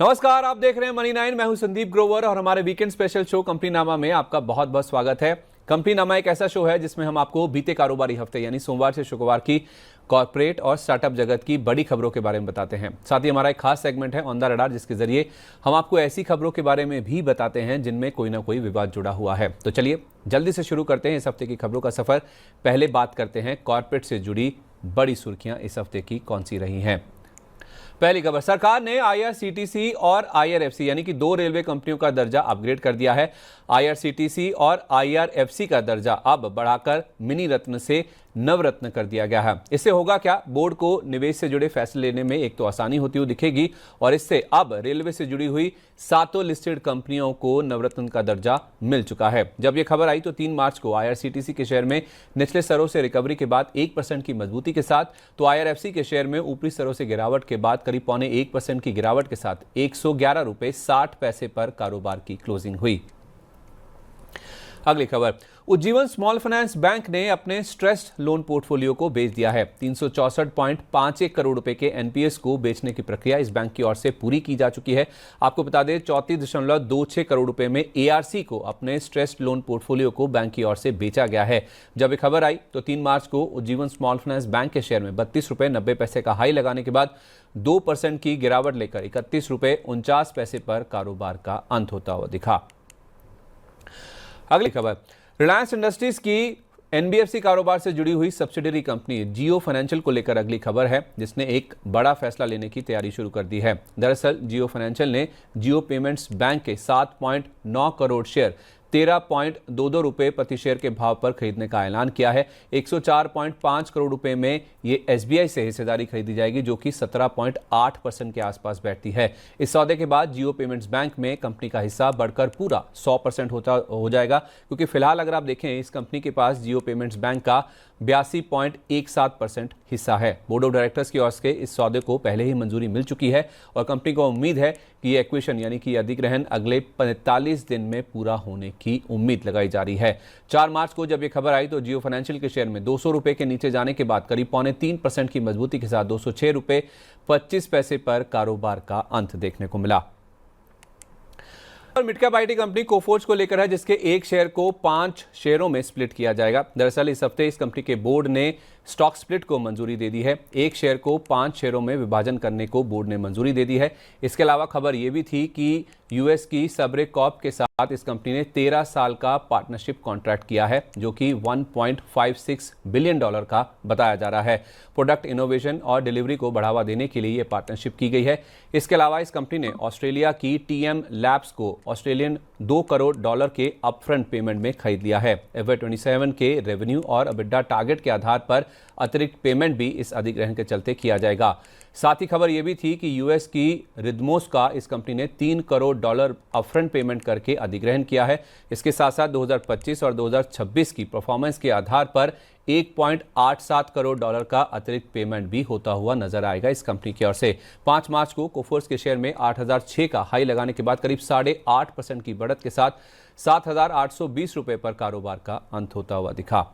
नमस्कार, आप देख रहे हैं मनी 9। मैं हूं संदीप ग्रोवर और हमारे वीकेंड स्पेशल शो कंपनी नामा में आपका बहुत बहुत स्वागत है। कंपनी नामा एक ऐसा शो है जिसमें हम आपको बीते कारोबारी हफ्ते यानी सोमवार से शुक्रवार की कॉर्पोरेट और स्टार्टअप जगत की बड़ी खबरों के बारे में बताते हैं। साथ ही हमारा एक खास सेगमेंट है ऑन द रडार, जिसके जरिए हम आपको ऐसी खबरों के बारे में भी बताते हैं जिनमें कोई ना कोई विवाद जुड़ा हुआ है। तो चलिए जल्दी से शुरू करते हैं इस हफ्ते की खबरों का सफर। पहले बात करते हैं कॉर्पोरेट से जुड़ी बड़ी सुर्खियां इस हफ्ते की कौन सी रही हैं। पहली खबर, सरकार ने आईआरसीटीसी और आईआरएफसी यानी कि दो रेलवे कंपनियों का दर्जा अपग्रेड कर दिया है। आईआरसीटीसी और आईआरएफसी का दर्जा अब बढ़ाकर मिनी रत्न से नवरत्न कर दिया गया है। इससे होगा क्या, बोर्ड को निवेश से जुड़े फैसले लेने में एक तो आसानी होती हुई दिखेगी और इससे अब रेलवे से जुड़ी हुई सातों लिस्टेड कंपनियों को नवरत्न का दर्जा मिल चुका है। जब यह खबर आई तो 3 मार्च को आईआरसीटीसी के शेयर में निचले स्तरों से रिकवरी के बाद 1% की मजबूती के साथ, तो आईआरएफसी के शेयर में ऊपरी स्तरों से गिरावट के बाद करीब 0.25% की गिरावट के साथ 111 रुपए 60 पैसे पर कारोबार की क्लोजिंग हुई। अगली खबर, उज्जीवन स्मॉल फाइनेंस बैंक ने अपने स्ट्रेस्ड लोन पोर्टफोलियो को बेच दिया है। 364.51 करोड़ रुपए के एनपीएस को बेचने की प्रक्रिया इस बैंक की ओर से पूरी की जा चुकी है। आपको बता दें 34.26 करोड़ रुपए में एआरसी को अपने स्ट्रेस्ड लोन पोर्टफोलियो को बैंक की ओर से बेचा गया है। जब ये खबर आई तो 3 मार्च को उज्जीवन स्मॉल फाइनेंस बैंक के शेयर में 32 रुपए 90 पैसे का हाई लगाने के बाद 2% की गिरावट लेकर 31 रुपए 49 पैसे पर कारोबार का अंत होता हुआ दिखा। अगली खबर, रिलायंस इंडस्ट्रीज की एनबीएफसी कारोबार से जुड़ी हुई सब्सिडरी कंपनी जियो फाइनेंशियल को लेकर अगली खबर है, जिसने एक बड़ा फैसला लेने की तैयारी शुरू कर दी है। दरअसल जियो फाइनेंशियल ने जियो पेमेंट्स बैंक के 7.9 करोड़ शेयर 13.22 रुपए प्रति शेयर के भाव पर खरीदने का ऐलान किया है। 104.5 करोड़ रुपए में ये एसबीआई से हिस्सेदारी खरीदी जाएगी, जो कि 17.8% के आसपास बैठती है। इस सौदे के बाद जियो पेमेंट्स बैंक में कंपनी का हिस्सा बढ़कर पूरा 100% हो जाएगा, क्योंकि फिलहाल अगर आप देखें इस कंपनी के पास जियो पेमेंट्स बैंक का 82.17% हिस्सा है। बोर्ड ऑफ डायरेक्टर्स की ओर से इस सौदे को पहले ही मंजूरी मिल चुकी है और कंपनी को उम्मीद है कि ये एक्विजिशन यानी कि अधिग्रहण अगले 45 दिन में पूरा होने की उम्मीद लगाई जा रही है। 4 मार्च को जब ये खबर आई तो जियो फाइनेंशियल के शेयर में 200 रुपए के नीचे जाने के बाद करीब 3.25% की मजबूती के साथ 206 रुपए 25 पैसे पर कारोबार का अंत देखने को मिला। और mid cap IT company Coforge को लेकर है, जिसके एक शेयर को 5 शेयरों में स्प्लिट किया जाएगा। दरअसल इस हफ्ते इस कंपनी के बोर्ड ने स्टॉक स्प्लिट को मंजूरी दे दी है। एक शेयर को 5 शेयरों में विभाजन करने को बोर्ड ने मंजूरी दे दी है। इसके अलावा खबर यह भी थी कि यूएस की सबरे कॉर्प के साथ इस कंपनी ने 13 साल का पार्टनरशिप कॉन्ट्रैक्ट किया है, जो कि $1.56 बिलियन का बताया जा रहा है। प्रोडक्ट इनोवेशन और डिलीवरी को बढ़ावा देने के लिए यह पार्टनरशिप की गई है। इसके अलावा इस कंपनी ने ऑस्ट्रेलिया की टीएम लैब्स को ऑस्ट्रेलियन $2 करोड़ के अपफ्रंट पेमेंट में खरीद लिया है। FY27 के रेवेन्यू और एबिटा टारगेट के आधार पर अतिरिक्त पेमेंट भी इस अधिग्रहण के चलते किया जाएगा। साथ ही खबर यह भी थी कि यूएस की रिदमोस का इस कंपनी ने $3 करोड़ अपफ्रंट पेमेंट करके अधिग्रहण किया है। इसके साथ साथ 2025 और 2026 की परफॉर्मेंस के आधार पर $1.87 करोड़ का अतिरिक्त पेमेंट भी होता हुआ नजर आएगा इस कंपनी की ओर से। 5 मार्च को कोफोर्ज के शेयर में 8006 का हाई लगाने के बाद करीब 8.5% की बढ़त के साथ 7,820 रुपए पर कारोबार का अंत होता हुआ दिखा।